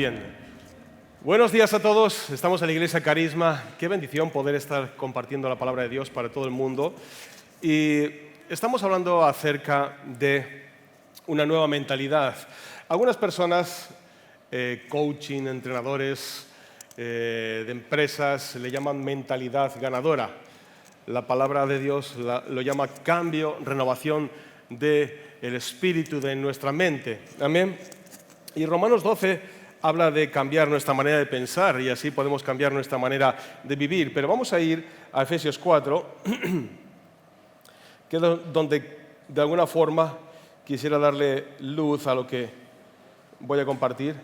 bien. Buenos días a todos. Estamos en la Iglesia Carisma. Qué bendición poder estar compartiendo la palabra de Dios para todo el mundo. Y estamos hablando acerca de una nueva mentalidad. Algunas personas, coaching, entrenadores de empresas, le llaman mentalidad ganadora. La palabra de Dios lo llama cambio, renovación del espíritu de nuestra mente. Amén. Y Romanos 12 habla de cambiar nuestra manera de pensar y así podemos cambiar nuestra manera de vivir. Pero vamos a ir a Efesios 4, que es donde de alguna forma quisiera darle luz a lo que voy a compartir.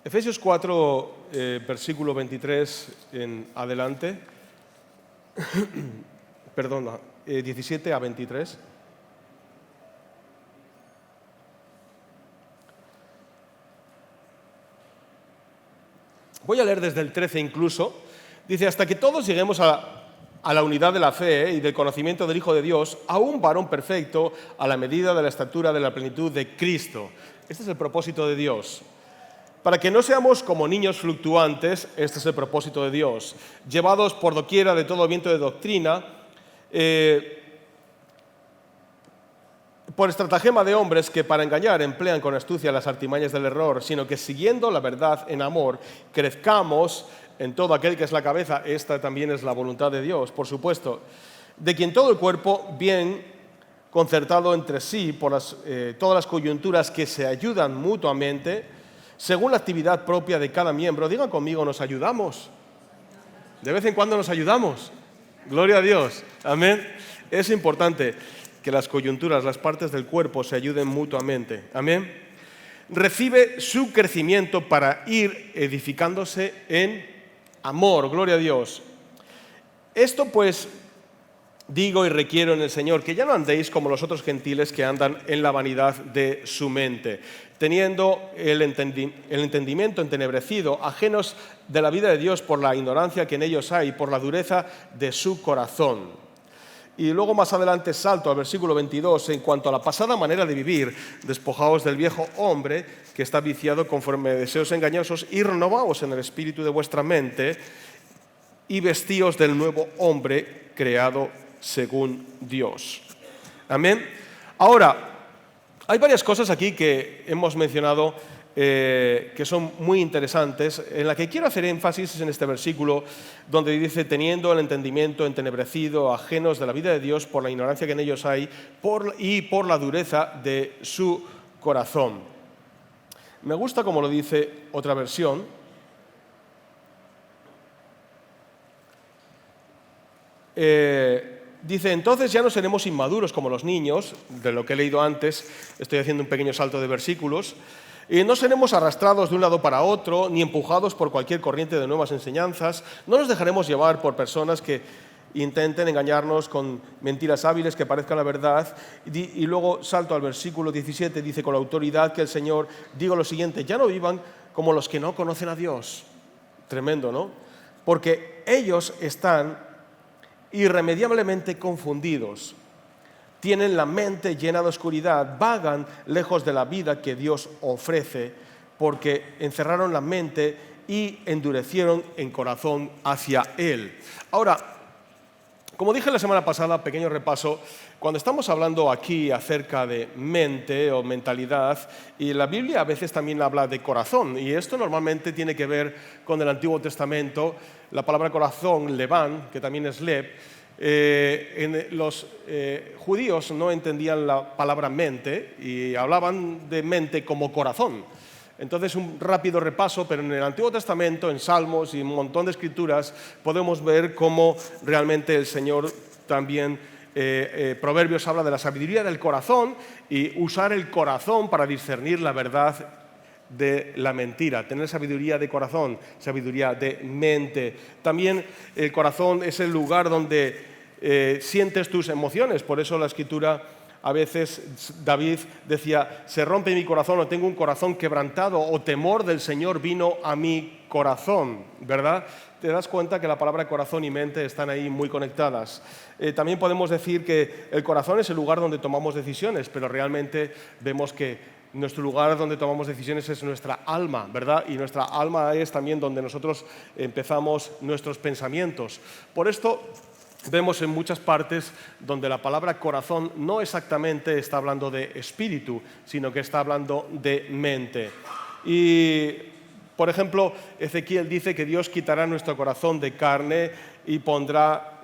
Efesios 4, versículo 23 en adelante, perdón, 17 a 23. Voy a leer desde el 13 incluso. Dice, hasta que todos lleguemos a la unidad de la fe y del conocimiento del Hijo de Dios, a un varón perfecto, a la medida de la estatura de la plenitud de Cristo. Este es el propósito de Dios. Para que no seamos como niños fluctuantes, este es el propósito de Dios, llevados por doquiera de todo viento de doctrina, por estratagema de hombres que para engañar emplean con astucia las artimañas del error, sino que siguiendo la verdad en amor, crezcamos en todo aquel que es la cabeza. Esta también es la voluntad de Dios, por supuesto, de quien todo el cuerpo, bien concertado entre sí por todas las coyunturas que se ayudan mutuamente, según la actividad propia de cada miembro. Digan conmigo, nos ayudamos. De vez en cuando nos ayudamos. Gloria a Dios. Amén. Es importante que las coyunturas, las partes del cuerpo se ayuden mutuamente. Amén. Recibe su crecimiento para ir edificándose en amor. Gloria a Dios. Esto pues digo y requiero en el Señor, que ya no andéis como los otros gentiles que andan en la vanidad de su mente, teniendo el entendimiento entenebrecido, ajenos de la vida de Dios por la ignorancia que en ellos hay, por la dureza de su corazón. Y luego más adelante salto al versículo 22, en cuanto a la pasada manera de vivir, despojaos del viejo hombre que está viciado conforme a deseos engañosos y renovaos en el espíritu de vuestra mente y vestíos del nuevo hombre creado según Dios. Amén. Ahora, hay varias cosas aquí que hemos mencionado que son muy interesantes. En la que quiero hacer énfasis es en este versículo donde dice, teniendo el entendimiento entenebrecido, ajenos de la vida de Dios por la ignorancia que en ellos hay y por la dureza de su corazón. Me gusta como lo dice otra versión. Dice, entonces ya no seremos inmaduros como los niños, de lo que he leído antes, estoy haciendo un pequeño salto de versículos, y no seremos arrastrados de un lado para otro, ni empujados por cualquier corriente de nuevas enseñanzas, no nos dejaremos llevar por personas que intenten engañarnos con mentiras hábiles que parezcan la verdad, y luego salto al versículo 17, dice, con la autoridad que el Señor, digo lo siguiente, ya no vivan como los que no conocen a Dios. Tremendo, ¿no? Porque ellos están irremediablemente confundidos, tienen la mente llena de oscuridad, vagan lejos de la vida que Dios ofrece, porque encerraron la mente y endurecieron en corazón hacia Él. Ahora, como dije la semana pasada, pequeño repaso, cuando estamos hablando aquí acerca de mente o mentalidad, y la Biblia a veces también habla de corazón, y esto normalmente tiene que ver con el Antiguo Testamento. La palabra corazón, leván, que también es lev, los judíos no entendían la palabra mente y hablaban de mente como corazón. Entonces, un rápido repaso, pero en el Antiguo Testamento, en Salmos y un montón de escrituras, podemos ver cómo realmente el Señor también, Proverbios habla de la sabiduría del corazón y usar el corazón para discernir la verdad de la mentira, tener sabiduría de corazón, sabiduría de mente. También el corazón es el lugar donde sientes tus emociones, por eso la Escritura A veces David decía, se rompe mi corazón o tengo un corazón quebrantado o temor del Señor vino a mi corazón, ¿verdad? Te das cuenta que la palabra corazón y mente están ahí muy conectadas. También podemos decir que el corazón es el lugar donde tomamos decisiones, pero realmente vemos que nuestro lugar donde tomamos decisiones es nuestra alma, ¿verdad? Y nuestra alma es también donde nosotros empezamos nuestros pensamientos. Por esto vemos en muchas partes donde la palabra corazón no exactamente está hablando de espíritu, sino que está hablando de mente. Y, por ejemplo, Ezequiel dice que Dios quitará nuestro corazón de carne y pondrá,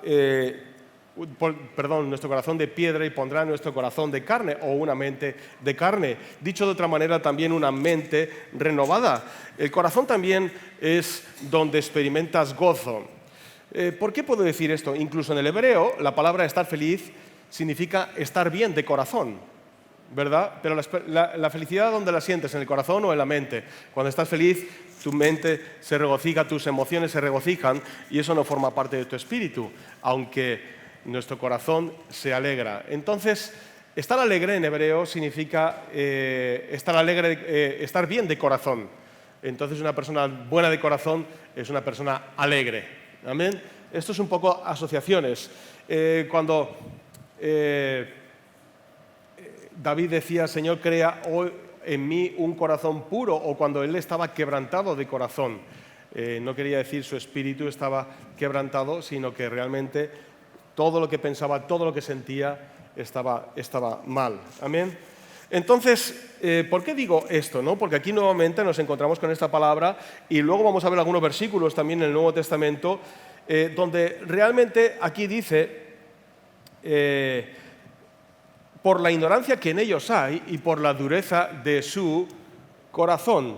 nuestro corazón de piedra y pondrá nuestro corazón de carne o una mente de carne. Dicho de otra manera, también una mente renovada. El corazón también es donde experimentas gozo. ¿Por qué puedo decir esto? Incluso en el hebreo, la palabra estar feliz significa estar bien de corazón, ¿verdad? Pero la felicidad, ¿dónde la sientes? ¿En el corazón o en la mente? Cuando estás feliz, tu mente se regocija, tus emociones se regocijan y eso no forma parte de tu espíritu, aunque nuestro corazón se alegra. Entonces, estar alegre en hebreo significa estar bien de corazón. Entonces, una persona buena de corazón es una persona alegre. Amén. Esto es un poco asociaciones. Cuando David decía, Señor, crea hoy en mí un corazón puro, o cuando él estaba quebrantado de corazón. No quería decir su espíritu estaba quebrantado, sino que realmente todo lo que pensaba, todo lo que sentía estaba mal. Amén. Entonces, ¿por qué digo esto? ¿No? Porque aquí nuevamente nos encontramos con esta palabra y luego vamos a ver algunos versículos también en el Nuevo Testamento donde realmente aquí dice, por la ignorancia que en ellos hay y por la dureza de su corazón.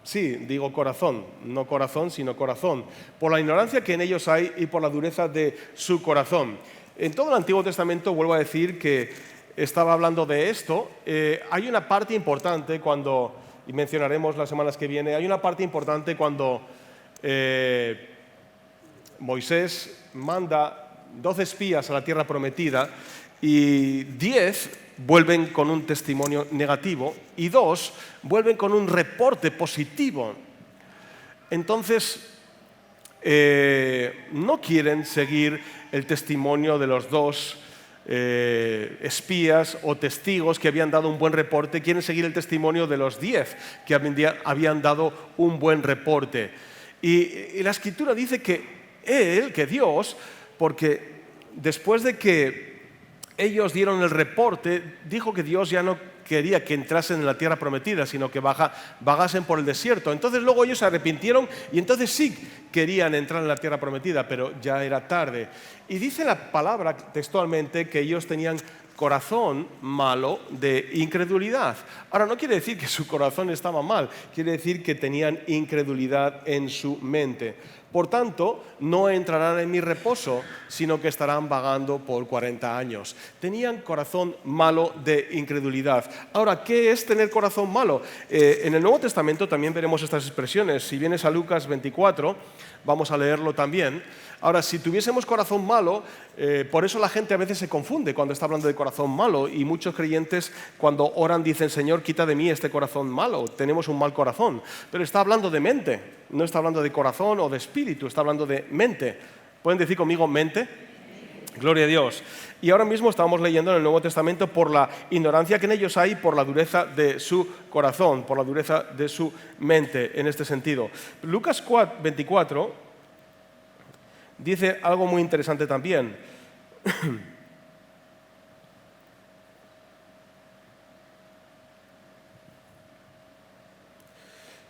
Sí, digo corazón, no corazón, sino corazón. Por la ignorancia que en ellos hay y por la dureza de su corazón. En todo el Antiguo Testamento, vuelvo a decir que estaba hablando de esto. Hay una parte importante cuando, y mencionaremos las semanas que viene, hay una parte importante cuando Moisés manda 12 espías a la tierra prometida y 10 vuelven con un testimonio negativo y 2 vuelven con un reporte positivo. Entonces, no quieren seguir el testimonio de los 2 espías o testigos que habían dado un buen reporte, quieren seguir el testimonio de los 10 que habían dado un buen reporte. Y la Escritura dice que Dios, porque después de que ellos dieron el reporte, dijo que Dios ya no quería que entrasen en la tierra prometida, sino que vagasen por el desierto. Entonces luego ellos se arrepintieron y entonces sí querían entrar en la tierra prometida, pero ya era tarde. Y dice la palabra textualmente que ellos tenían corazón malo de incredulidad. Ahora, no quiere decir que su corazón estaba mal, quiere decir que tenían incredulidad en su mente. Por tanto, no entrarán en mi reposo, sino que estarán vagando por 40 años. Tenían corazón malo de incredulidad. Ahora, ¿qué es tener corazón malo? En el Nuevo Testamento también veremos estas expresiones. Si vienes a Lucas 24, vamos a leerlo también. Ahora, si tuviésemos corazón malo, por eso la gente a veces se confunde cuando está hablando de corazón malo, y muchos creyentes cuando oran dicen, Señor, quita de mí este corazón malo, tenemos un mal corazón. Pero está hablando de mente, no está hablando de corazón o de espíritu, está hablando de mente. ¿Pueden decir conmigo mente? Gloria a Dios. Y ahora mismo estamos leyendo en el Nuevo Testamento por la ignorancia que en ellos hay, por la dureza de su corazón, por la dureza de su mente en este sentido. Lucas 24 dice algo muy interesante también.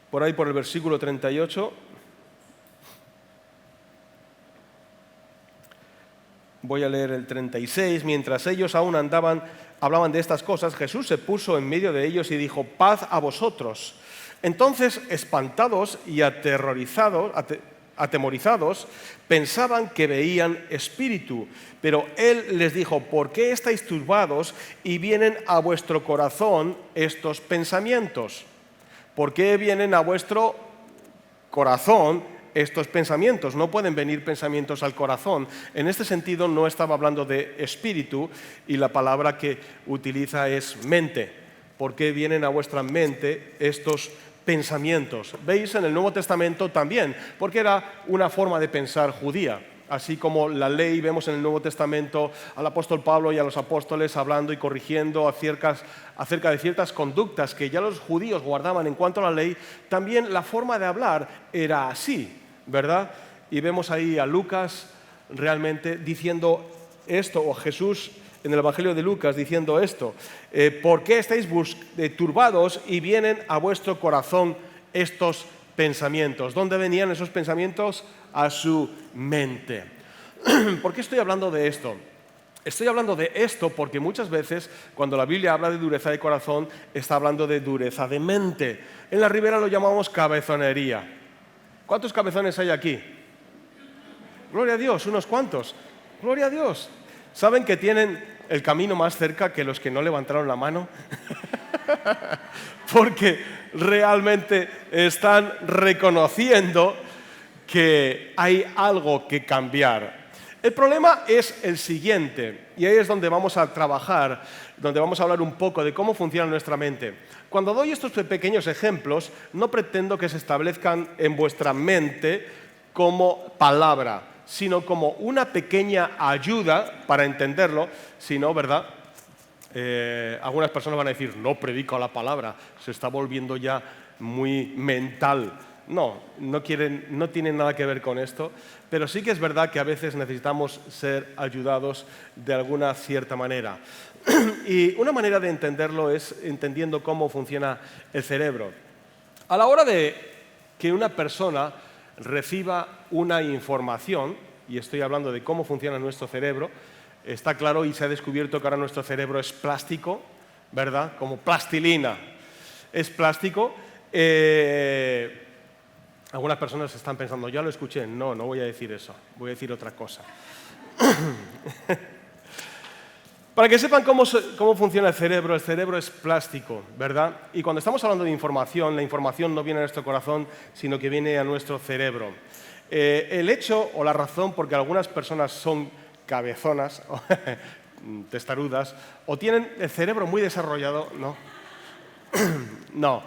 Por ahí, por el versículo 38, voy a leer el 36. Mientras ellos aún hablaban de estas cosas, Jesús se puso en medio de ellos y dijo, paz a vosotros. Entonces, espantados y atemorizados, pensaban que veían espíritu. Pero él les dijo, ¿por qué estáis turbados y vienen a vuestro corazón estos pensamientos? ¿Por qué vienen a vuestro corazón estos pensamientos. No pueden venir pensamientos al corazón. En este sentido no estaba hablando de espíritu y la palabra que utiliza es mente. ¿Por qué vienen a vuestra mente estos pensamientos? ¿Veis? En el Nuevo Testamento también, porque era una forma de pensar judía. Así como la ley, vemos en el Nuevo Testamento al apóstol Pablo y a los apóstoles hablando y corrigiendo acerca de ciertas conductas que ya los judíos guardaban en cuanto a la ley, también la forma de hablar era así, ¿verdad? Y vemos ahí a Lucas realmente diciendo esto, o Jesús en el Evangelio de Lucas diciendo esto: ¿por qué estáis turbados y vienen a vuestro corazón estos pensamientos? ¿Dónde venían esos pensamientos? A su mente. ¿Por qué estoy hablando de esto? Estoy hablando de esto porque muchas veces cuando la Biblia habla de dureza de corazón está hablando de dureza de mente. En la Ribera lo llamamos cabezonería. ¿Cuántos cabezones hay aquí? Gloria a Dios, unos cuantos. Gloria a Dios. ¿Saben que tienen el camino más cerca que los que no levantaron la mano? Porque realmente están reconociendo que hay algo que cambiar. El problema es el siguiente, y ahí es donde vamos a trabajar, donde vamos a hablar un poco de cómo funciona nuestra mente. Cuando doy estos pequeños ejemplos, no pretendo que se establezcan en vuestra mente como palabra, sino como una pequeña ayuda para entenderlo, si no, ¿verdad? Algunas personas van a decir, no predico la palabra, se está volviendo ya muy mental. No tienen nada que ver con esto, pero sí que es verdad que a veces necesitamos ser ayudados de alguna cierta manera. Y una manera de entenderlo es entendiendo cómo funciona el cerebro. A la hora de que una persona reciba una información, y estoy hablando de cómo funciona nuestro cerebro, está claro y se ha descubierto que ahora nuestro cerebro es plástico, ¿verdad? Como plastilina. Es plástico. Algunas personas están pensando, ya lo escuché. No voy a decir eso. Voy a decir otra cosa. Para que sepan cómo funciona el cerebro es plástico, ¿verdad? Y cuando estamos hablando de información, la información no viene a nuestro corazón, sino que viene a nuestro cerebro. El hecho o la razón por que algunas personas son cabezonas, testarudas, o tienen el cerebro muy desarrollado, no.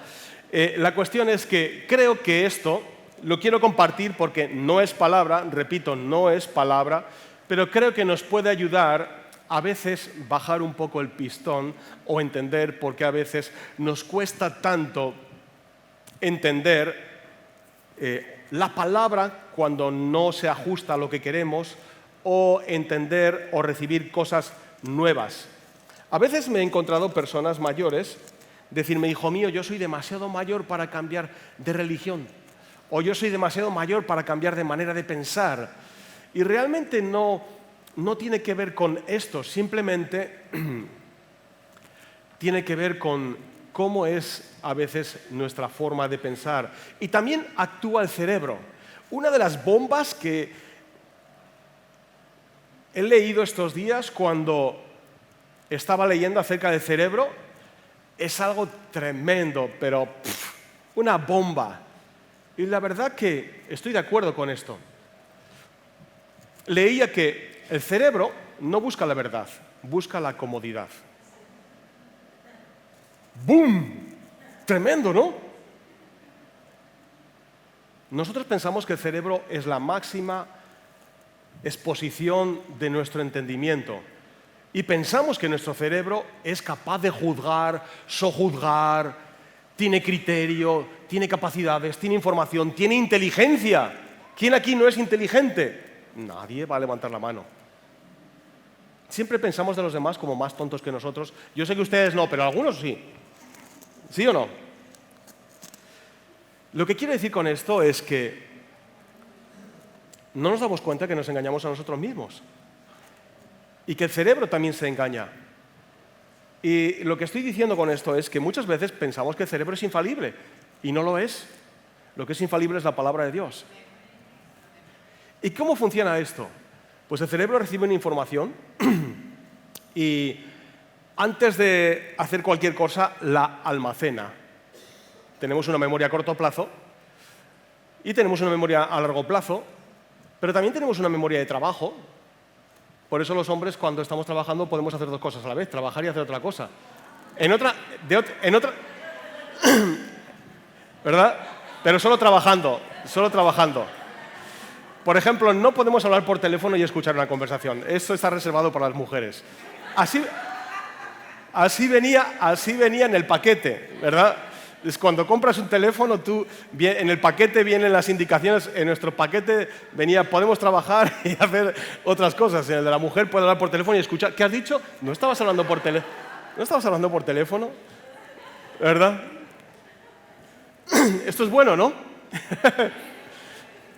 La cuestión es que creo que esto lo quiero compartir porque no es palabra, repito, no es palabra, pero creo que nos puede ayudar a veces bajar un poco el pistón o entender por qué a veces nos cuesta tanto entender la palabra cuando no se ajusta a lo que queremos o entender o recibir cosas nuevas. A veces me he encontrado personas mayores decirme, hijo mío, yo soy demasiado mayor para cambiar de religión, o yo soy demasiado mayor para cambiar de manera de pensar. Y realmente no tiene que ver con esto, simplemente tiene que ver con cómo es a veces nuestra forma de pensar. Y también actúa el cerebro. Una de las bombas que he leído estos días cuando estaba leyendo acerca del cerebro es algo tremendo, pero una bomba. Y la verdad que estoy de acuerdo con esto. Leía que el cerebro no busca la verdad, busca la comodidad. ¡Bum! Tremendo, ¿no? Nosotros pensamos que el cerebro es la máxima exposición de nuestro entendimiento. Y pensamos que nuestro cerebro es capaz de juzgar, sojuzgar, tiene criterio, tiene capacidades, tiene información, tiene inteligencia. ¿Quién aquí no es inteligente? Nadie va a levantar la mano. Siempre pensamos de los demás como más tontos que nosotros. Yo sé que ustedes no, pero algunos sí. ¿Sí o no? Lo que quiero decir con esto es que no nos damos cuenta que nos engañamos a nosotros mismos. Y que el cerebro también se engaña. Y lo que estoy diciendo con esto es que muchas veces pensamos que el cerebro es infalible. Y no lo es. Lo que es infalible es la palabra de Dios. ¿Y cómo funciona esto? Pues el cerebro recibe una información y antes de hacer cualquier cosa la almacena. Tenemos una memoria a corto plazo Y tenemos una memoria a largo plazo, pero también tenemos una memoria de trabajo. Por eso los hombres, cuando estamos trabajando, podemos hacer dos cosas a la vez, trabajar y hacer otra cosa. En otra, ¿verdad? Pero solo trabajando. Por ejemplo, no podemos hablar por teléfono y escuchar una conversación. Eso está reservado para las mujeres. Así venía en el paquete, ¿verdad? Es cuando compras un teléfono, en el paquete vienen las indicaciones. En nuestro paquete venía, podemos trabajar y hacer otras cosas. En el de la mujer puede hablar por teléfono y escuchar. ¿Qué has dicho? ¿No estabas hablando por teléfono? ¿Verdad? Esto es bueno, ¿no?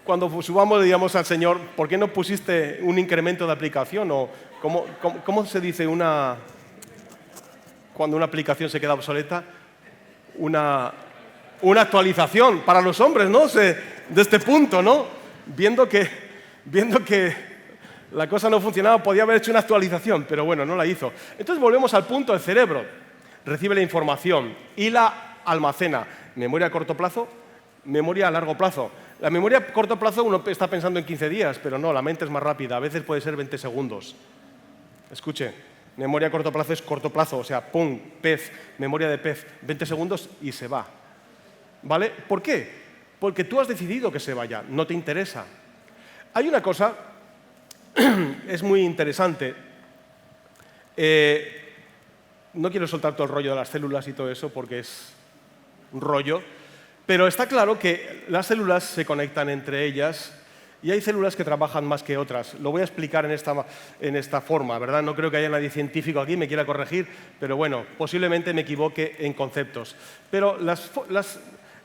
Cuando subamos, le digamos al Señor, ¿por qué no pusiste un incremento de aplicación? O ¿cómo se dice cuando una aplicación se queda obsoleta? Una actualización para los hombres, ¿no? De este punto, ¿no? Viendo que la cosa no funcionaba, podía haber hecho una actualización, pero bueno, no la hizo. Entonces volvemos al punto, el cerebro recibe la información y la almacena. Memoria a corto plazo, memoria a largo plazo. La memoria a corto plazo uno está pensando en 15 días, pero no, la mente es más rápida, a veces puede ser 20 segundos. Escuche, memoria a corto plazo es corto plazo, o sea, pum, pez, memoria de pez, 20 segundos y se va. ¿Vale? ¿Por qué? Porque tú has decidido que se vaya, no te interesa. Hay una cosa, es muy interesante. No quiero soltar todo el rollo de las células y todo eso porque es un rollo, pero está claro que las células se conectan entre ellas y hay células que trabajan más que otras. Lo voy a explicar en esta forma, ¿verdad? No creo que haya nadie científico aquí, me quiera corregir, pero bueno, posiblemente me equivoque en conceptos. Pero las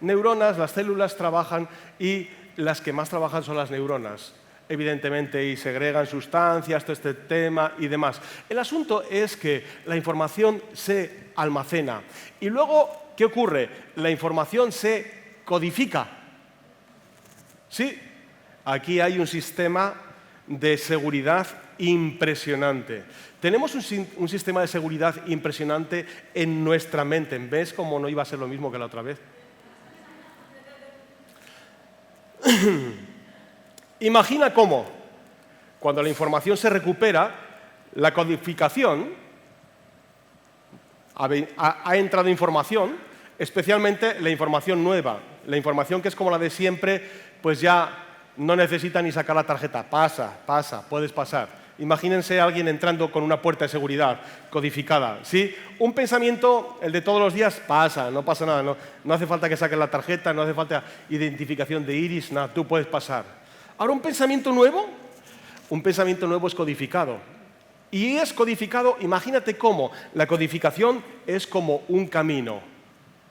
neuronas, las células trabajan y las que más trabajan son las neuronas, evidentemente, y segregan sustancias, todo este tema y demás. El asunto es que la información se almacena y luego, ¿qué ocurre? La información se codifica. Sí, aquí hay un sistema de seguridad impresionante. Tenemos un sistema de seguridad impresionante en nuestra mente. ¿Ves cómo no iba a ser lo mismo que la otra vez? Imagina cómo, cuando la información se recupera, la codificación, ha entrado información, especialmente la información nueva, la información que es como la de siempre, pues ya no necesita ni sacar la tarjeta, pasa, puedes pasar. Imagínense a alguien entrando con una puerta de seguridad codificada, ¿sí? Un pensamiento, el de todos los días, pasa, no pasa nada, no hace falta que saques la tarjeta, no hace falta identificación de iris, nada, tú puedes pasar. Ahora, un pensamiento nuevo es codificado. Y es codificado, imagínate cómo, la codificación es como un camino,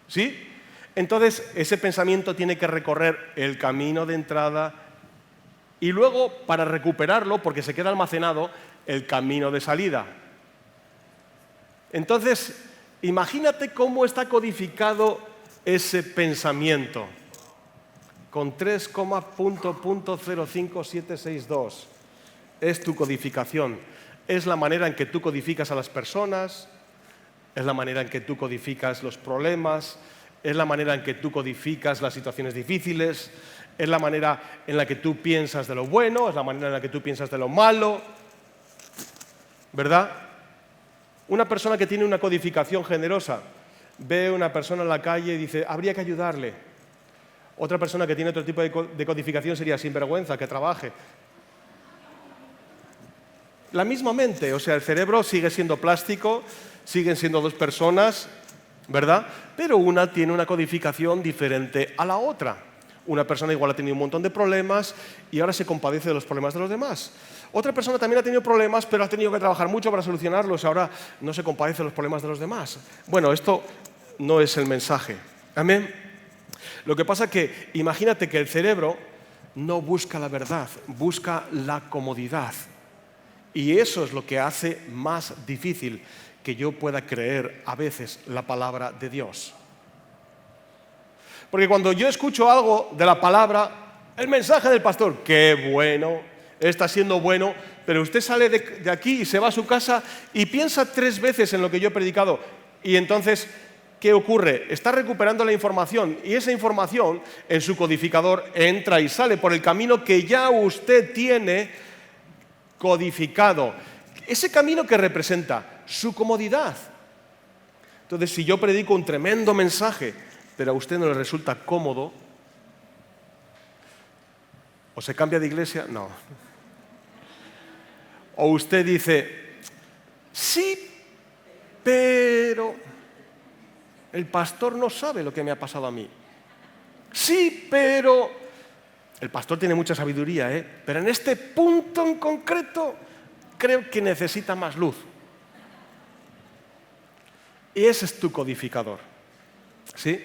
¿sí? Entonces, ese pensamiento tiene que recorrer el camino de entrada y luego, para recuperarlo, porque se queda almacenado, el camino de salida. Entonces, imagínate cómo está codificado ese pensamiento. Con 3,05762. Es tu codificación. Es la manera en que tú codificas a las personas, es la manera en que tú codificas los problemas, es la manera en que tú codificas las situaciones difíciles, es la manera en la que tú piensas de lo bueno, es la manera en la que tú piensas de lo malo, ¿verdad? Una persona que tiene una codificación generosa ve a una persona en la calle y dice, habría que ayudarle. Otra persona que tiene otro tipo de codificación sería sinvergüenza, que trabaje. La misma mente, o sea, el cerebro sigue siendo plástico, siguen siendo dos personas, ¿verdad? Pero una tiene una codificación diferente a la otra. Una persona igual ha tenido un montón de problemas y ahora se compadece de los problemas de los demás. Otra persona también ha tenido problemas, pero ha tenido que trabajar mucho para solucionarlos, ahora no se compadece de los problemas de los demás. Bueno, esto no es el mensaje. Amén. Lo que pasa es que imagínate que el cerebro no busca la verdad, busca la comodidad. Y eso es lo que hace más difícil que yo pueda creer a veces la palabra de Dios. Porque cuando yo escucho algo de la palabra, el mensaje del pastor, qué bueno, está siendo bueno, pero usted sale de aquí y se va a su casa y piensa 3 veces en lo que yo he predicado y entonces ¿qué ocurre? Está recuperando la información y esa información en su codificador entra y sale por el camino que ya usted tiene codificado. Ese camino que representa su comodidad. Entonces, si yo predico un tremendo mensaje, pero a usted no le resulta cómodo, o se cambia de iglesia, no. O usted dice, sí, pero el pastor no sabe lo que me ha pasado a mí. Sí, pero el pastor tiene mucha sabiduría, pero en este punto en concreto creo que necesita más luz. Y ese es tu codificador. ¿Sí?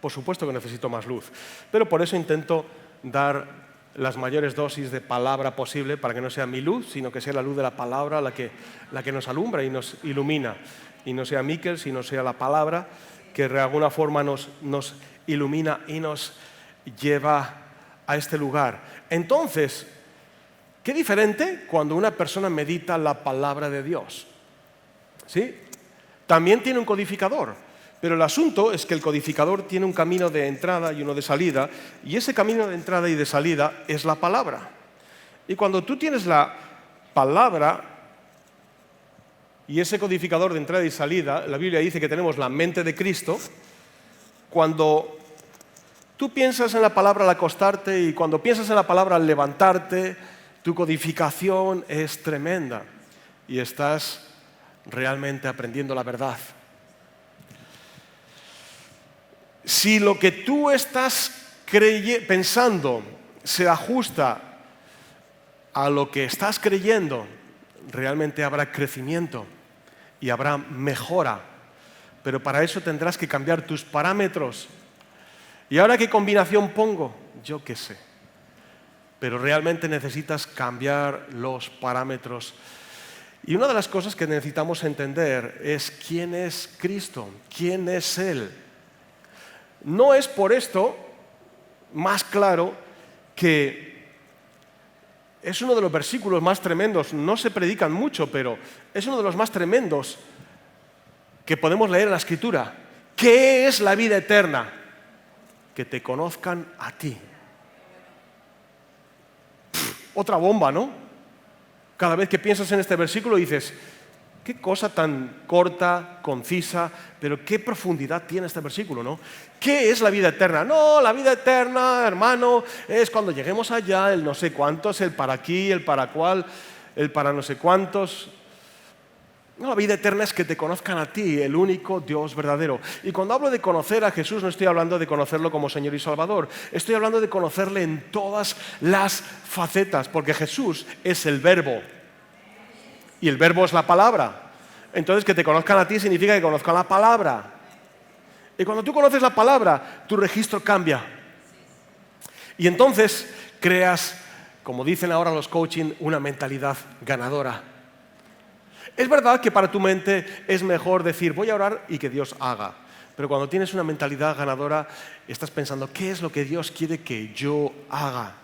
Por supuesto que necesito más luz, pero por eso intento dar las mayores dosis de palabra posible para que no sea mi luz, sino que sea la luz de la palabra la que nos alumbra y nos ilumina. Y no sea Miquel, sino sea la palabra que de alguna forma nos ilumina y nos lleva a este lugar. Entonces, qué diferente cuando una persona medita la palabra de Dios. ¿Sí? También tiene un codificador, pero el asunto es que el codificador tiene un camino de entrada y uno de salida, y ese camino de entrada y de salida es la palabra. Y cuando tú tienes la palabra y ese codificador de entrada y salida, la Biblia dice que tenemos la mente de Cristo. Cuando tú piensas en la palabra al acostarte y cuando piensas en la palabra al levantarte, tu codificación es tremenda y estás realmente aprendiendo la verdad. Si lo que tú estás pensando se ajusta a lo que estás creyendo, realmente habrá crecimiento y habrá mejora. Pero para eso tendrás que cambiar tus parámetros. ¿Y ahora qué combinación pongo? Yo qué sé. Pero realmente necesitas cambiar los parámetros. Y una de las cosas que necesitamos entender es quién es Cristo, quién es Él. No es por esto más claro que es uno de los versículos más tremendos, no se predican mucho, pero es uno de los más tremendos que podemos leer en la Escritura. ¿Qué es la vida eterna? Que te conozcan a ti. Otra bomba, ¿no? Cada vez que piensas en este versículo dices, qué cosa tan corta, concisa, pero qué profundidad tiene este versículo, ¿no? ¿Qué es la vida eterna? No, la vida eterna, hermano, es cuando lleguemos allá, el no sé cuántos, el para aquí, el para cuál, el para no sé cuántos. No, la vida eterna es que te conozcan a ti, el único Dios verdadero. Y cuando hablo de conocer a Jesús, no estoy hablando de conocerlo como Señor y Salvador. Estoy hablando de conocerle en todas las facetas, porque Jesús es el Verbo. Y el Verbo es la palabra. Entonces, que te conozcan a ti significa que conozcan la palabra. Y cuando tú conoces la palabra, tu registro cambia. Y entonces creas, como dicen ahora los coaching, una mentalidad ganadora. Es verdad que para tu mente es mejor decir, voy a orar y que Dios haga. Pero cuando tienes una mentalidad ganadora, estás pensando, ¿qué es lo que Dios quiere que yo haga?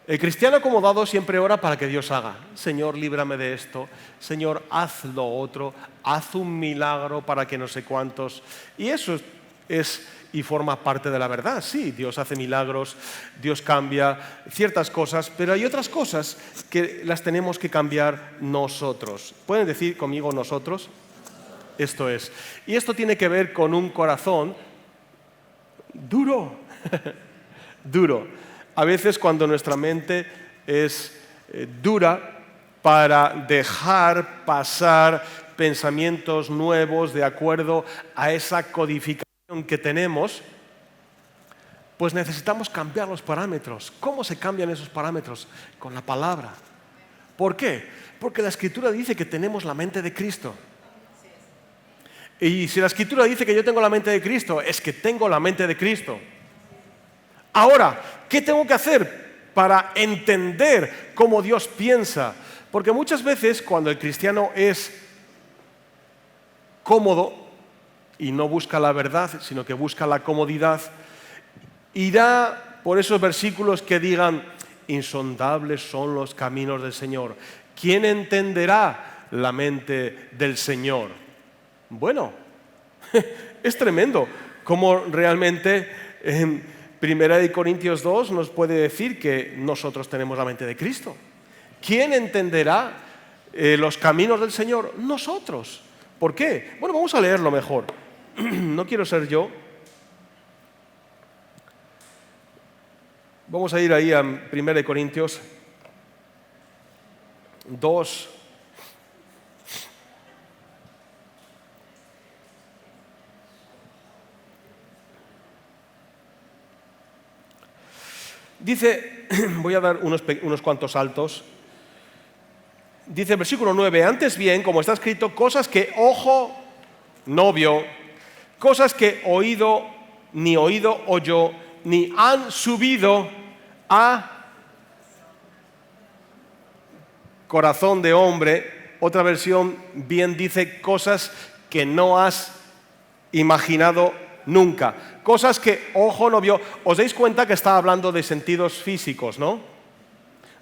El cristiano acomodado siempre ora para que Dios haga. Señor, líbrame de esto. Señor, haz lo otro. Haz un milagro para que no sé cuántos. Y eso es y forma parte de la verdad. Sí, Dios hace milagros, Dios cambia ciertas cosas, pero hay otras cosas que las tenemos que cambiar nosotros. ¿Pueden decir conmigo nosotros? Esto es. Y esto tiene que ver con un corazón duro. Duro. A veces cuando nuestra mente es dura para dejar pasar pensamientos nuevos de acuerdo a esa codificación que tenemos, pues necesitamos cambiar los parámetros. ¿Cómo se cambian esos parámetros? Con la palabra. ¿Por qué? Porque la Escritura dice que tenemos la mente de Cristo. Y si la Escritura dice que yo tengo la mente de Cristo, es que tengo la mente de Cristo. Ahora, ¿qué tengo que hacer para entender cómo Dios piensa? Porque muchas veces cuando el cristiano es cómodo y no busca la verdad, sino que busca la comodidad, irá por esos versículos que digan, insondables son los caminos del Señor. ¿Quién entenderá la mente del Señor? Bueno, Es tremendo cómo realmente en 1 Corintios 2 nos puede decir que nosotros tenemos la mente de Cristo. ¿Quién entenderá los caminos del Señor? Nosotros. ¿Por qué? Bueno, vamos a leerlo mejor. No quiero ser yo. Vamos a ir ahí a 1 Corintios 2. Dice, voy a dar unos cuantos saltos. Dice el versículo 9, antes bien, como está escrito, cosas que ojo no vio, cosas que oído oyó, ni han subido a corazón de hombre. Otra versión bien dice cosas que no has imaginado nunca. Cosas que ojo no vio. ¿Os dais cuenta que está hablando de sentidos físicos, no?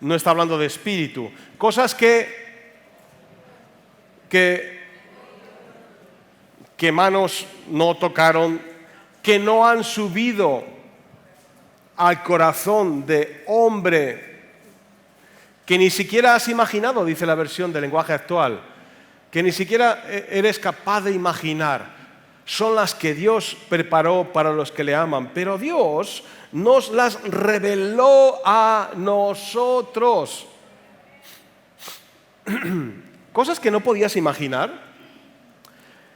No está hablando de espíritu. Cosas que manos no tocaron, que no han subido al corazón de hombre, que ni siquiera has imaginado, dice la versión del lenguaje actual, que ni siquiera eres capaz de imaginar. Son las que Dios preparó para los que le aman, pero Dios nos las reveló a nosotros. Cosas que no podías imaginar.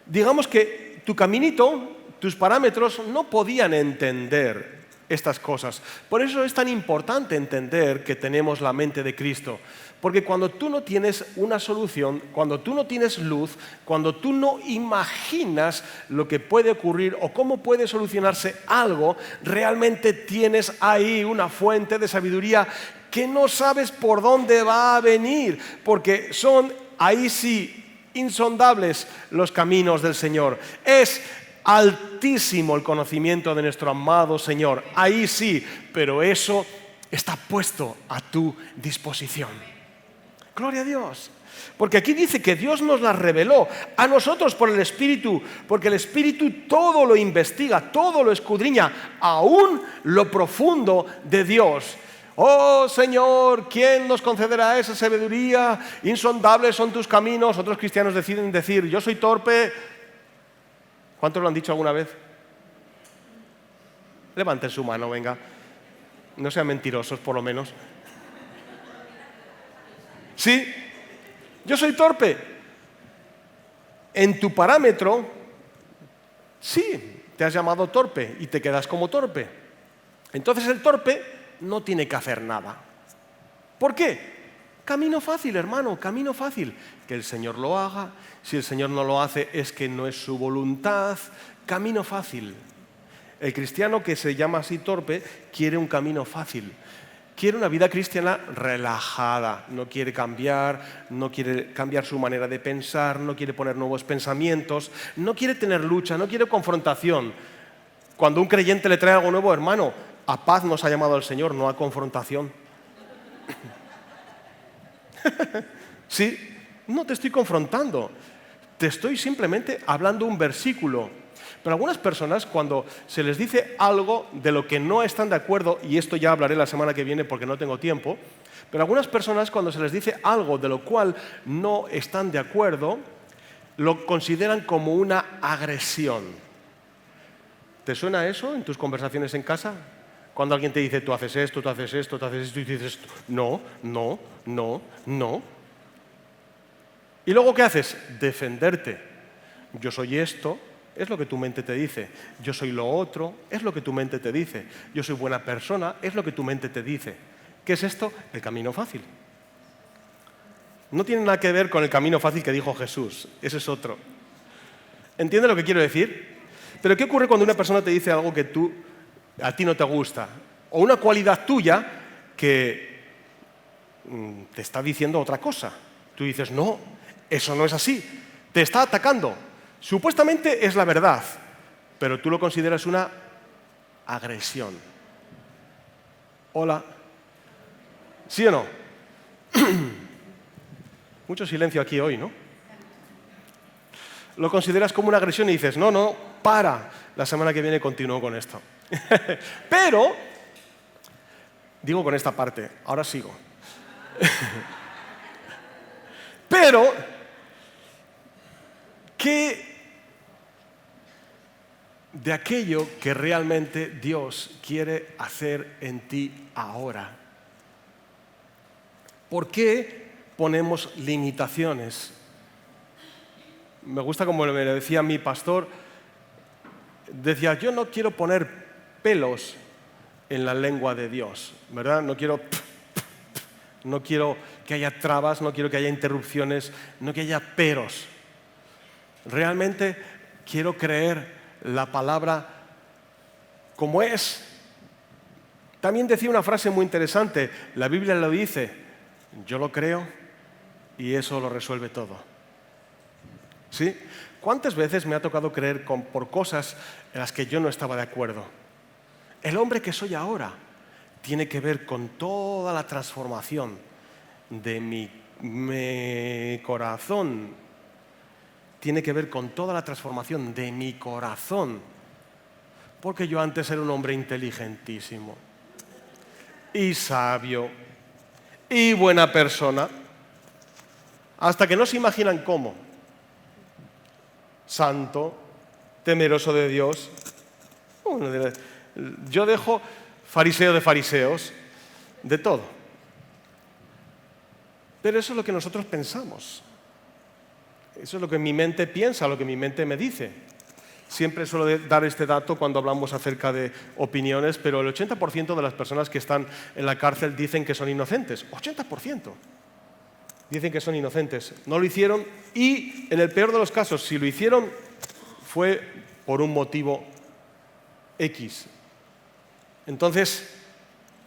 Digamos que tu caminito, tus parámetros no podían entender estas cosas. Por eso es tan importante entender que tenemos la mente de Cristo. Porque cuando tú no tienes una solución, cuando tú no tienes luz, cuando tú no imaginas lo que puede ocurrir o cómo puede solucionarse algo, realmente tienes ahí una fuente de sabiduría que no sabes por dónde va a venir, porque son ahí sí insondables los caminos del Señor. Es altísimo el conocimiento de nuestro amado Señor, ahí sí, pero eso está puesto a tu disposición. Gloria a Dios. Porque aquí dice que Dios nos la reveló a nosotros por el Espíritu, porque el Espíritu todo lo investiga, todo lo escudriña, aún lo profundo de Dios. Oh Señor, ¿quién nos concederá esa sabiduría? Insondables son tus caminos. Otros cristianos deciden decir, yo soy torpe. ¿Cuántos lo han dicho alguna vez? Levanten su mano, venga. No sean mentirosos, por lo menos. Sí, yo soy torpe. En tu parámetro, sí, te has llamado torpe y te quedas como torpe. Entonces el torpe no tiene que hacer nada. ¿Por qué? Camino fácil, hermano, camino fácil. Que el Señor lo haga. Si el Señor no lo hace, es que no es su voluntad. Camino fácil. El cristiano que se llama así torpe quiere un camino fácil. Quiere una vida cristiana relajada, no quiere cambiar su manera de pensar, no quiere poner nuevos pensamientos, no quiere tener lucha, no quiere confrontación. Cuando un creyente le trae algo nuevo, hermano, a paz nos ha llamado el Señor, no a confrontación. Sí, no te estoy confrontando, te estoy simplemente hablando un versículo. Pero algunas personas, cuando se les dice algo de lo que no están de acuerdo, y esto ya hablaré la semana que viene porque no tengo tiempo, pero algunas personas cuando se les dice algo de lo cual no están de acuerdo, lo consideran como una agresión. ¿Te suena eso en tus conversaciones en casa? Cuando alguien te dice, tú haces esto, tú haces esto, tú haces esto, y dices, no. ¿Y luego qué haces? Defenderte. Yo soy esto. Es lo que tu mente te dice. Yo soy lo otro, es lo que tu mente te dice. Yo soy buena persona, es lo que tu mente te dice. ¿Qué es esto? El camino fácil. No tiene nada que ver con el camino fácil que dijo Jesús. Ese es otro. ¿Entiendes lo que quiero decir? Pero ¿qué ocurre cuando una persona te dice algo que a ti no te gusta? O una cualidad tuya que te está diciendo otra cosa. Tú dices, no, eso no es así. Te está atacando. Supuestamente es la verdad, pero tú lo consideras una agresión. Hola. ¿Sí o no? Mucho silencio aquí hoy, ¿no? lo consideras como una agresión y dices, no, para, la semana que viene continúo con esto. Pero, digo con esta parte, ahora sigo. Pero, ¿qué de aquello que realmente Dios quiere hacer en ti ahora? ¿Por qué ponemos limitaciones? Me gusta como me decía mi pastor, decía, yo no quiero poner pelos en la lengua de Dios, ¿verdad? No quiero que haya trabas, no quiero que haya interrupciones, no que haya peros. Realmente quiero creer la palabra como es. También decía una frase muy interesante, la Biblia lo dice, yo lo creo y eso lo resuelve todo. ¿Sí? ¿Cuántas veces me ha tocado creer por cosas en las que yo no estaba de acuerdo? El hombre que soy ahora tiene que ver con toda la transformación de mi corazón. Tiene que ver con toda la transformación de mi corazón. Porque yo antes era un hombre inteligentísimo y sabio y buena persona, hasta que no se imaginan cómo. Santo, temeroso de Dios. Yo dejo fariseo de fariseos, de todo. Pero eso es lo que nosotros pensamos. Eso es lo que mi mente piensa, lo que mi mente me dice. Siempre suelo dar este dato cuando hablamos acerca de opiniones, pero el 80% de las personas que están en la cárcel dicen que son inocentes. 80% dicen que son inocentes. No lo hicieron y, en el peor de los casos, si lo hicieron, fue por un motivo X. Entonces,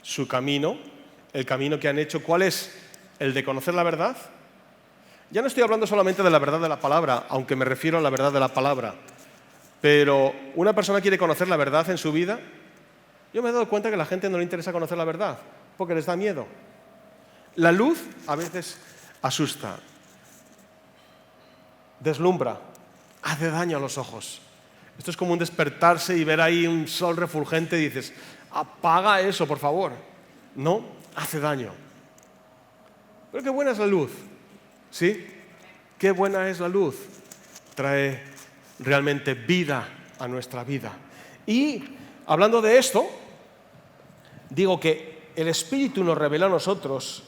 su camino, el camino que han hecho, ¿cuál es? ¿El de conocer la verdad? Ya no estoy hablando solamente de la verdad de la palabra, aunque me refiero a la verdad de la palabra. Pero una persona quiere conocer la verdad en su vida. Yo me he dado cuenta que a la gente no le interesa conocer la verdad, porque les da miedo. La luz a veces asusta, deslumbra, hace daño a los ojos. Esto es como un despertarse y ver ahí un sol refulgente y dices, apaga eso, por favor. No, hace daño. Pero qué buena es la luz, ¿sí? Qué buena es la luz. Trae realmente vida a nuestra vida. Y hablando de esto, digo que el Espíritu nos revela a nosotros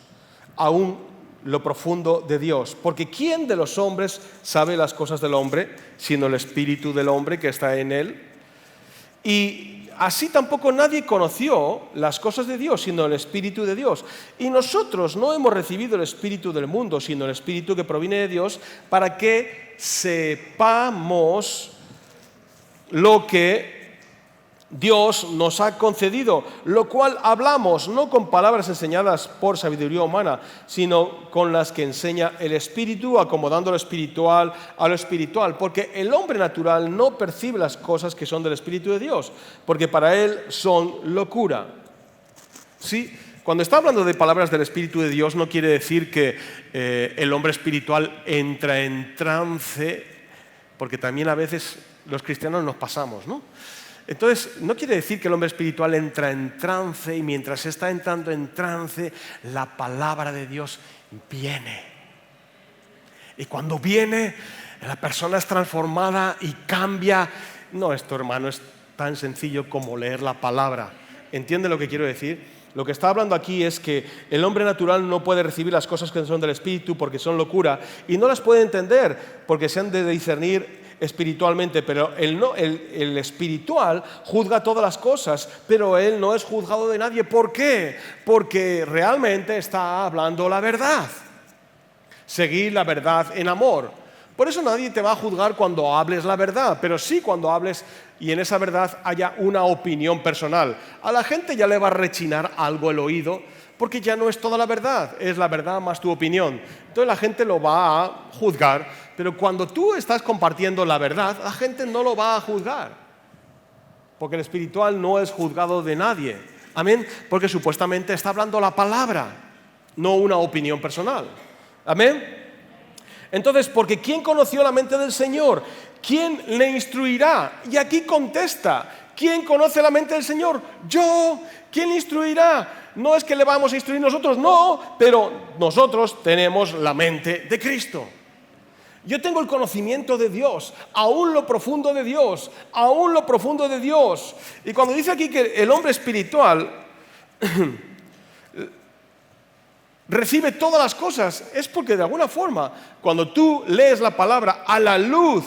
aún lo profundo de Dios. Porque ¿quién de los hombres sabe las cosas del hombre, sino el Espíritu del hombre que está en él? Y así tampoco nadie conoció las cosas de Dios, sino el Espíritu de Dios. Y nosotros no hemos recibido el Espíritu del mundo, sino el Espíritu que proviene de Dios, para que sepamos lo que Dios nos ha concedido, lo cual hablamos no con palabras enseñadas por sabiduría humana, sino con las que enseña el Espíritu, acomodando lo espiritual a lo espiritual, porque el hombre natural no percibe las cosas que son del Espíritu de Dios, porque para él son locura. ¿Sí? Cuando está hablando de palabras del Espíritu de Dios, no quiere decir que el hombre espiritual entra en trance, porque también a veces los cristianos nos pasamos, ¿no? Entonces, no quiere decir que el hombre espiritual entra en trance y mientras está entrando en trance, la palabra de Dios viene. Y cuando viene, la persona es transformada y cambia. No, esto, hermano, es tan sencillo como leer la palabra. ¿Entiende lo que quiero decir? Lo que está hablando aquí es que el hombre natural no puede recibir las cosas que son del Espíritu porque son locura y no las puede entender porque se han de discernir espiritualmente, pero el espiritual juzga todas las cosas, pero él no es juzgado de nadie. ¿Por qué? Porque realmente está hablando la verdad. Seguir la verdad en amor. Por eso nadie te va a juzgar cuando hables la verdad, pero sí cuando hables y en esa verdad haya una opinión personal. A la gente ya le va a rechinar algo el oído, porque ya no es toda la verdad, es la verdad más tu opinión. Entonces la gente lo va a juzgar, pero cuando tú estás compartiendo la verdad, la gente no lo va a juzgar, porque el espiritual no es juzgado de nadie. Amén, porque supuestamente está hablando la palabra, no una opinión personal. Amén. Entonces, porque ¿quién conoció la mente del Señor? ¿Quién le instruirá? Y aquí contesta, ¿quién conoce la mente del Señor? Yo. ¿Quién le instruirá? No es que le vamos a instruir nosotros, no, pero nosotros tenemos la mente de Cristo. Yo tengo el conocimiento de Dios, aún lo profundo de Dios, aún lo profundo de Dios. Y cuando dice aquí que el hombre espiritual recibe todas las cosas, es porque de alguna forma, cuando tú lees la palabra a la luz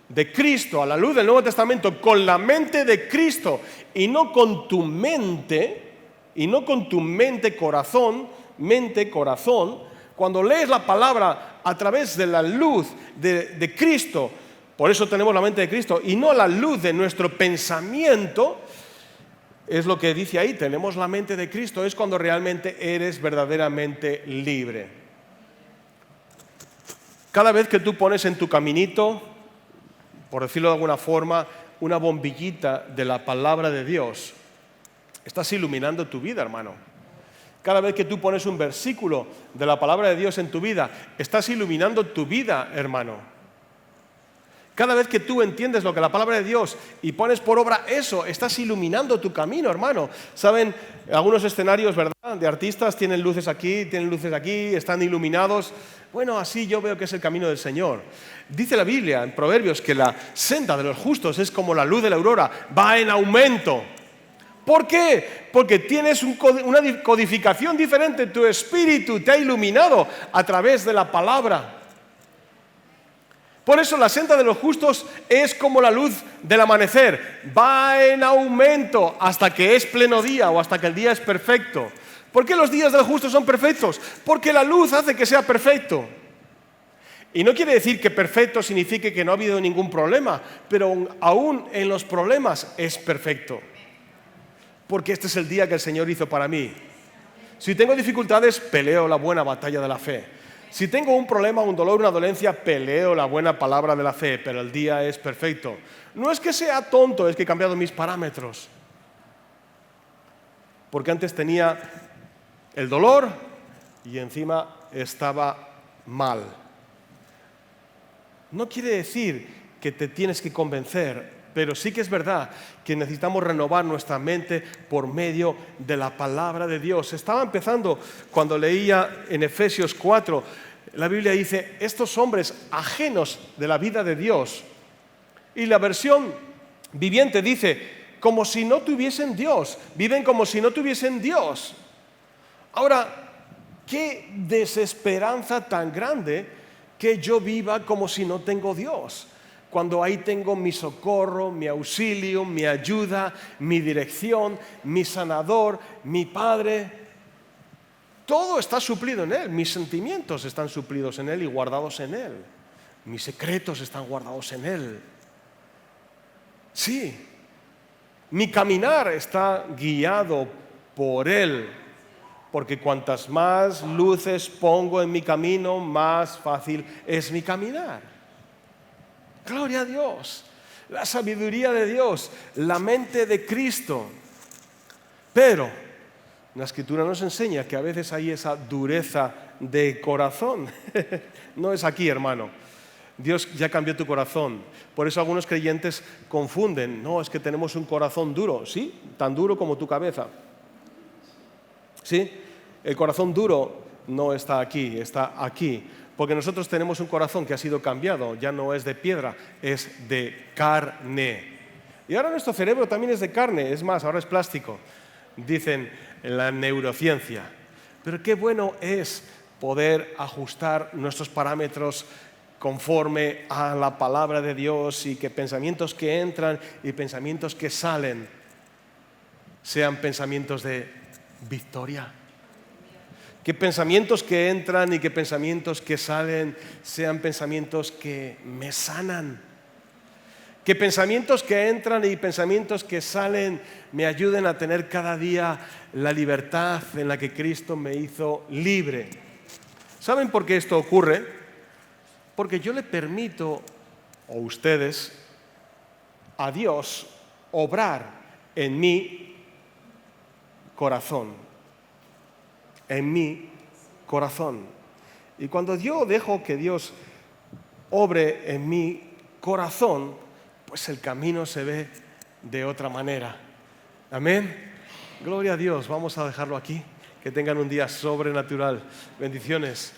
de Cristo, a la luz del Nuevo Testamento, con la mente de Cristo y no con tu mente, corazón, cuando lees la palabra a través de la luz de Cristo, por eso tenemos la mente de Cristo, y no la luz de nuestro pensamiento, es lo que dice ahí, tenemos la mente de Cristo, es cuando realmente eres verdaderamente libre. Cada vez que tú pones en tu caminito, por decirlo de alguna forma, una bombillita de la palabra de Dios, estás iluminando tu vida, hermano. Cada vez que tú pones un versículo de la palabra de Dios en tu vida, estás iluminando tu vida, hermano. Cada vez que tú entiendes lo que la palabra de Dios y pones por obra eso, estás iluminando tu camino, hermano. ¿Saben? Algunos escenarios, ¿verdad?, de artistas tienen luces aquí, están iluminados. Bueno, así yo veo que es el camino del Señor. Dice la Biblia en Proverbios que la senda de los justos es como la luz de la aurora, va en aumento. ¿Por qué? Porque tienes una codificación diferente, tu espíritu te ha iluminado a través de la palabra. Por eso la senda de los justos es como la luz del amanecer, va en aumento hasta que es pleno día o hasta que el día es perfecto. ¿Por qué los días del justo son perfectos? Porque la luz hace que sea perfecto. Y no quiere decir que perfecto signifique que no ha habido ningún problema, pero aún en los problemas es perfecto. Porque este es el día que el Señor hizo para mí. Si tengo dificultades, peleo la buena batalla de la fe. Si tengo un problema, un dolor, una dolencia, peleo la buena palabra de la fe, pero el día es perfecto. No es que sea tonto, es que he cambiado mis parámetros. Porque antes tenía el dolor y encima estaba mal. No quiere decir que te tienes que convencer, pero sí que es verdad que necesitamos renovar nuestra mente por medio de la palabra de Dios. Estaba empezando cuando leía en Efesios 4, la Biblia dice, estos hombres ajenos de la vida de Dios. Y la versión viviente dice, como si no tuviesen Dios, viven como si no tuviesen Dios. Ahora, qué desesperanza tan grande que yo viva como si no tengo Dios. Cuando ahí tengo mi socorro, mi auxilio, mi ayuda, mi dirección, mi sanador, mi Padre. Todo está suplido en Él. Mis sentimientos están suplidos en Él y guardados en Él. Mis secretos están guardados en Él. Sí, mi caminar está guiado por Él. Porque cuantas más luces pongo en mi camino, más fácil es mi caminar. Gloria a Dios, la sabiduría de Dios, la mente de Cristo. Pero la Escritura nos enseña que a veces hay esa dureza de corazón. No es aquí, hermano. Dios ya cambió tu corazón. Por eso algunos creyentes confunden. No, es que tenemos un corazón duro. ¿Sí? Tan duro como tu cabeza. ¿Sí? El corazón duro no está aquí, está aquí. Porque nosotros tenemos un corazón que ha sido cambiado, ya no es de piedra, es de carne. Y ahora nuestro cerebro también es de carne, es más, ahora es plástico, dicen en la neurociencia. Pero qué bueno es poder ajustar nuestros parámetros conforme a la palabra de Dios y que pensamientos que entran y pensamientos que salen sean pensamientos de victoria. Que pensamientos que entran y que pensamientos que salen sean pensamientos que me sanan. Que pensamientos que entran y pensamientos que salen me ayuden a tener cada día la libertad en la que Cristo me hizo libre. ¿Saben por qué esto ocurre? Porque yo le permito, o ustedes, a Dios obrar en mi corazón, en mi corazón. Y cuando yo dejo que Dios obre en mi corazón, pues el camino se ve de otra manera. Amén. Gloria a Dios. Vamos a dejarlo aquí. Que tengan un día sobrenatural. Bendiciones.